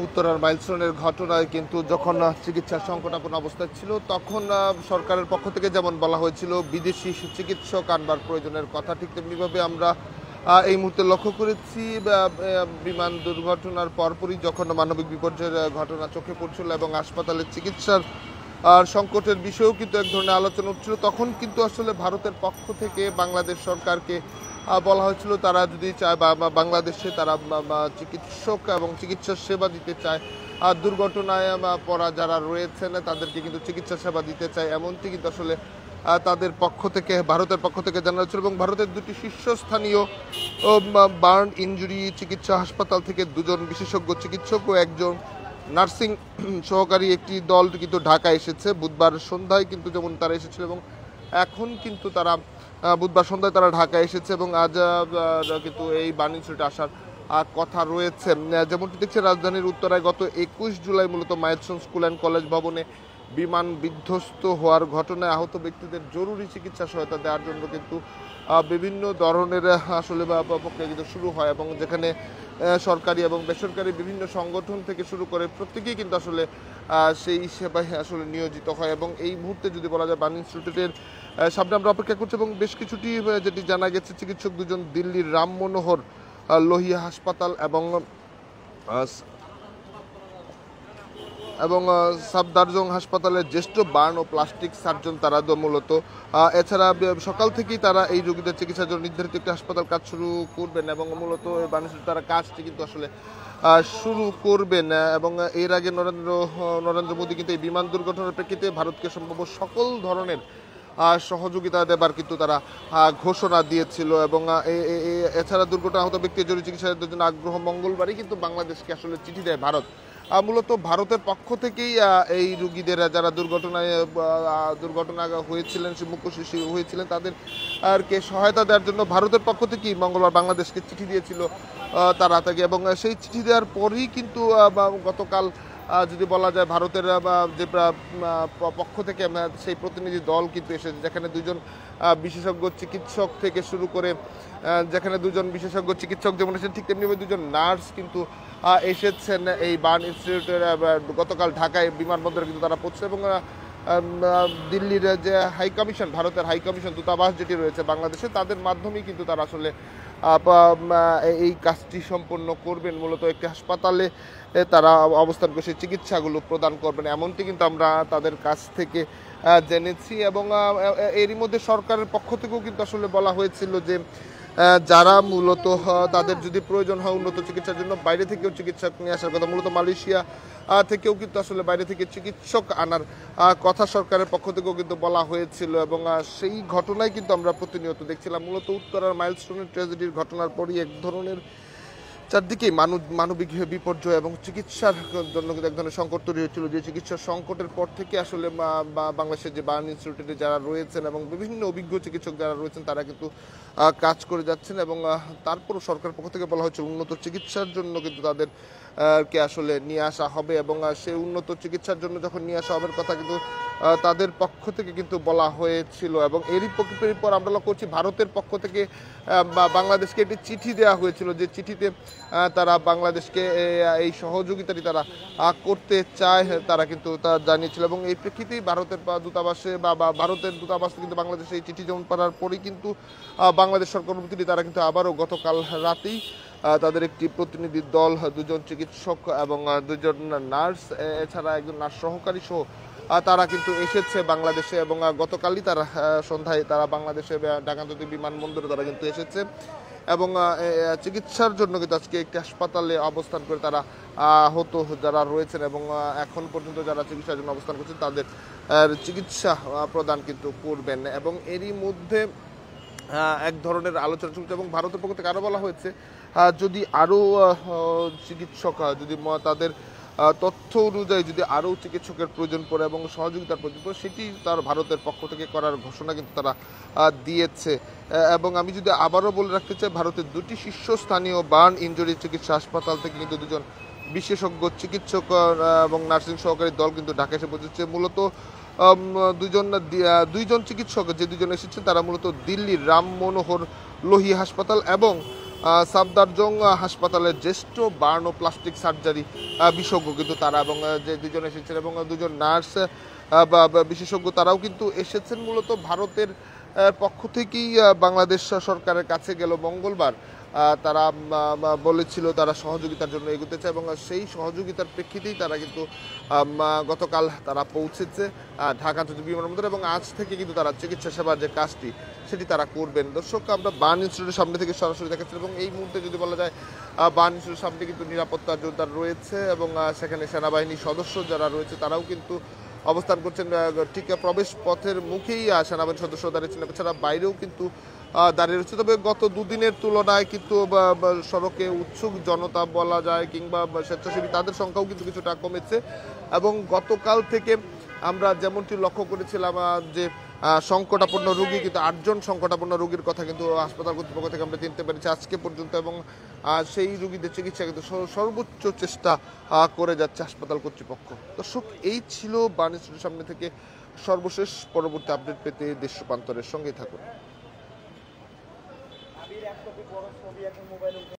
উত্তরার মাইলস্টোনের ঘটনায় কিন্তু যখন চিকিৎসার সংকটাপন্ন অবস্থায় ছিল তখন সরকারের পক্ষ থেকে যেমন বলা হয়েছিল বিদেশি চিকিৎসক আনবার প্রয়োজনের কথা, ঠিক তেমনিভাবে আমরা এই মুহূর্তে লক্ষ্য করেছি বিমান দুর্ঘটনার পরপরই যখন মানবিক বিপর্যয়ের ঘটনা চোখে পড়ছিল এবং হাসপাতালের চিকিৎসার সংকটের বিষয়েও কিন্তু এক ধরনের আলোচনা হচ্ছিল, তখন কিন্তু আসলে ভারতের পক্ষ থেকে বাংলাদেশ সরকারকে বলা হয়েছিল তারা যদি চায় বা বাংলাদেশে তারা চিকিৎসক এবং চিকিৎসা সেবা দিতে চায়, আর দুর্ঘটনায় পড়া যারা রয়েছেন তাদেরকে কিন্তু চিকিৎসা সেবা দিতে চায়, এমনটি কিন্তু আসলে তাদের পক্ষ থেকে ভারতের পক্ষ থেকে জানা হয়েছিল। এবং ভারতের দুটি শীর্ষস্থানীয় বার্ন ইনজুরি চিকিৎসা হাসপাতাল থেকে দুজন বিশেষজ্ঞ চিকিৎসক ও একজন নার্সিং সহকারী একটি দল কিন্তু ঢাকা এসেছে বুধবার সন্ধ্যায়, কিন্তু যেমন তারা এসেছিল এবং এখন কিন্তু তারা বুধবার সন্ধ্যায় তারা ঢাকা এসেছে এবং আজ কিন্তু এই বার্ন ইনস্টিটিউটে আসার কথা রয়েছে। যেমনটি দেখছে রাজধানীর উত্তরায় গত 21 জুলাই মূলত মাইলস্টোন স্কুল অ্যান্ড কলেজ ভবনে বিমান বিধ্বস্ত হওয়ার ঘটনায় আহত ব্যক্তিদের জরুরি চিকিৎসা সহায়তা দেওয়ার জন্য কিন্তু বিভিন্ন ধরনের আসলে প্রক্রিয়া কিন্তু শুরু হয় এবং যেখানে সরকারি এবং বেসরকারি বিভিন্ন সংগঠন থেকে শুরু করে প্রত্যেকেই কিন্তু আসলে সেই সেবায় আসলে নিয়োজিত হয়। এবং এই মুহূর্তে যদি বলা যায় বার্ন ইনস্টিটিউটের সামনে আমরা অপেক্ষা করছি এবং বেশ কিছুটি যেটি জানা গেছে চিকিৎসক দুজন দিল্লির রাম মনোহর লোহিয়া হাসপাতাল এবং সাফদারজং হাসপাতালের জ্যেষ্ঠ বার্ন ও প্লাস্টিক সার্জন তারা মূলত। এছাড়া সকাল থেকেই তারা এই রোগীদের চিকিৎসার জন্য নির্ধারিত একটি হাসপাতাল কাজ শুরু করবেন এবং মূলত বাংলাদেশের তারা কাজটি কিন্তু আসলে শুরু করবেন। এবং এর আগে নরেন্দ্র মোদী কিন্তু এই বিমান দুর্ঘটনার প্রেক্ষিতে ভারতকে সম্ভব সকল ধরনের সহযোগিতা দেবার কিন্তু তারা ঘোষণা দিয়েছিল। এবং এছাড়া দুর্ঘটনা আহত ব্যক্তির জরুরি চিকিৎসার জন্য আগ্রহ মঙ্গলবারই কিন্তু বাংলাদেশকে আসলে চিঠি দেয় ভারত। মূলত ভারতের পক্ষ থেকেই এই রুগীদের যারা দুর্ঘটনা হয়েছিলেন মুখ্যশিশু হয়েছিলেন তাদেরকে সহায়তা দেওয়ার জন্য ভারতের পক্ষ থেকেই মঙ্গলবার বাংলাদেশকে চিঠি দিয়েছিল তারা থেকে। এবং সেই চিঠি দেওয়ার পরই কিন্তু গতকাল যদি বলা যায় ভারতের যে পক্ষ থেকে সেই প্রতিনিধি দল কিন্তু এসেছে, যেখানে দুজন বিশেষজ্ঞ চিকিৎসক থেকে শুরু করে যেখানে দুজন বিশেষজ্ঞ চিকিৎসক যেমন এসেছেন ঠিক তেমনিভাবে দুজন নার্স কিন্তু এসেছেন এই বার্ন ইনস্টিটিউটের গতকাল ঢাকায় বিমানবন্দরে কিন্তু তারা পৌঁছে। এবং দিল্লির যে হাই কমিশন ভারতের হাই কমিশন দূতাবাস যেটি রয়েছে বাংলাদেশে তাদের মাধ্যমেই কিন্তু তারা আসলে এই কাজটি সম্পন্ন করবেন, মূলত একটি হাসপাতালে তারা অবস্থান করে সেই চিকিৎসাগুলো প্রদান করবেন, এমনটি কিন্তু আমরা তাদের কাছ থেকে জেনেছি। এবং এরই মধ্যে সরকারের পক্ষ থেকেও কিন্তু আসলে বলা হয়েছিল যে যারা মূলত তাদের যদি প্রয়োজন হয় উন্নত চিকিৎসার জন্য বাইরে থেকেও চিকিৎসক নিয়ে আসার কথা, মূলত মালয়েশিয়া থেকেও কিন্তু আসলে বাইরে থেকে চিকিৎসক আনার কথা সরকারের পক্ষ থেকেও কিন্তু বলা হয়েছিল। এবং সেই ঘটনায় কিন্তু আমরা প্রতিনিয়ত দেখছিলাম মূলত উত্তরার মাইলস্টোনের ট্র্যাজেডির ঘটনার পরই এক ধরনের চারদিকেই মানবিক বিপর্যয় এবং চিকিৎসার জন্য কিন্তু এক ধরনের সংকট তৈরি হয়েছিল, যে চিকিৎসার সংকটের পর থেকে আসলে বাংলাদেশের যে বার্ন ইনস্টিটিউটে যারা রয়েছেন এবং বিভিন্ন অভিজ্ঞ চিকিৎসক যারা রয়েছেন তারা কিন্তু কাজ করে যাচ্ছেন। এবং তারপরও সরকারের পক্ষ থেকে বলা হয়েছে উন্নত চিকিৎসার জন্য কিন্তু তাদেরকে আসলে নিয়ে আসা হবে। এবং সেই উন্নত চিকিৎসার জন্য যখন নিয়ে আসা হবে কথা কিন্তু তাদের পক্ষ থেকে কিন্তু বলা হয়েছিল। এবং এরই পর আমরা লক্ষ্য করছি ভারতের পক্ষ থেকে বাংলাদেশকে একটি চিঠি দেওয়া হয়েছিল, যে চিঠিতে তারা বাংলাদেশকে এই সহযোগিতাটি তারা করতে চায় তারা কিন্তু তা জানিয়েছিল। এবং এই প্রেক্ষিতেই ভারতের দূতাবাসে ভারতের দূতাবাস কিন্তু বাংলাদেশে এই চিঠি জমা পড়ার পরই কিন্তু বাংলাদেশ সরকার প্রতিনিধি তারা কিন্তু আবারও গতকাল রাতেই তাদের একটি প্রতিনিধি দল দুজন চিকিৎসক এবং দুজন নার্স এছাড়া একজন নার্স সহকারী সহ তারা কিন্তু এসেছে বাংলাদেশে। এবং গতকালই তারা সন্ধ্যায় তারা বাংলাদেশে ঢাকা আন্তর্জাতিক বিমানবন্দরে তারা কিন্তু এসেছে এবং চিকিৎসার জন্য কিন্তু আজকে একটি হাসপাতালে অবস্থান করে তারা আহত যারা রয়েছেন এবং এখন পর্যন্ত যারা চিকিৎসার জন্য অবস্থান করছেন তাদের চিকিৎসা প্রদান কিন্তু করবেন। এবং এরই মধ্যে এক ধরনের আলোচনা চলছে এবং ভারতের পক্ষ থেকে আরও বলা হয়েছে যদি আরও চিকিৎসক যদি তাদের তথ্য অনুযায়ী যদি আরও চিকিৎসকের প্রয়োজন পড়ে এবং সহযোগিতার প্রয়োজন পড়ে সেটি তার ভারতের পক্ষ থেকে করার ঘোষণা কিন্তু তারা দিয়েছে। এবং আমি যদি আবারও বলে রাখতে চাই ভারতের দুটি শীর্ষস্থানীয় বার্ন ইনজুরি চিকিৎসা হাসপাতাল থেকে কিন্তু দুজন বিশেষজ্ঞ চিকিৎসক এবং নার্সিং সহকারী দল কিন্তু ঢাকা এসে পৌঁছেছে। মূলত দুইজন চিকিৎসক যে দুজন এসেছেন তারা মূলত দিল্লির রাম মনোহর লোহিয়া হাসপাতাল এবং সাফদারজং হাসপাতালের জ্যেষ্ঠ বার্ন ও প্লাস্টিক সার্জারি বিশেষজ্ঞ কিন্তু তারা, এবং যে দুজন এসেছেন এবং দুজন নার্স বা বিশেষজ্ঞ তারাও কিন্তু এসেছেন মূলত ভারতের পক্ষ থেকেই বাংলাদেশ সরকারের কাছে গেল মঙ্গলবার। তারা বলেছিল তারা সহযোগিতার জন্য এগোতে চায় এবং সেই সহযোগিতার প্রেক্ষিতেই তারা কিন্তু গতকাল তারা পৌঁছেছে ঢাকা আন্তর্জাতিক বিমানবন্দর, এবং আজ থেকে কিন্তু তারা চিকিৎসা সেবার যে কাজটি সেটি তারা করবেন। দর্শক, আমরা বার্ন ইনস্টিটিউটের সামনে থেকে সরাসরি দেখাচ্ছি এবং এই মুহূর্তে যদি বলা যায় বার্ন ইনস্টিটিউটের সামনে কিন্তু নিরাপত্তা জোরদার রয়েছে এবং সেখানে সেনাবাহিনীর সদস্য যারা রয়েছে তারাও কিন্তু অবস্থান করছেন। ঠিক প্রবেশ পথের মুখেই সেনাবাহিনীর সদস্য দাঁড়িয়েছেন, এছাড়া বাইরেও কিন্তু দাঁড়িয়ে রয়েছে। তবে গত দুদিনের তুলনায় কিন্তু সড়কে উৎসুক জনতা বলা যায় কিংবা স্বেচ্ছাসেবী তাদের সংখ্যাও কিন্তু কিছুটা কমেছে, এবং গতকাল থেকে আমরা যেমনটি লক্ষ্য করেছিলাম যে সংকটাপন্ন রোগী, কিন্তু 8 জন সংকটাপন্ন রোগীর কথা কিন্তু হাসপাতাল কর্তৃপক্ষ থেকে আমরা জানতে পেরেছি আজকে পর্যন্ত, এবং সেই রোগীদের চিকিৎসা কিন্তু সর্বোচ্চ চেষ্টা করে যাচ্ছে হাসপাতাল কর্তৃপক্ষ। দর্শক, এই ছিল বার্ন ইনস্টিটিউটের সামনে থেকে সর্বশেষ। পরবর্তী আপডেট পেতে দেশ রূপান্তরের সঙ্গেই থাকুন।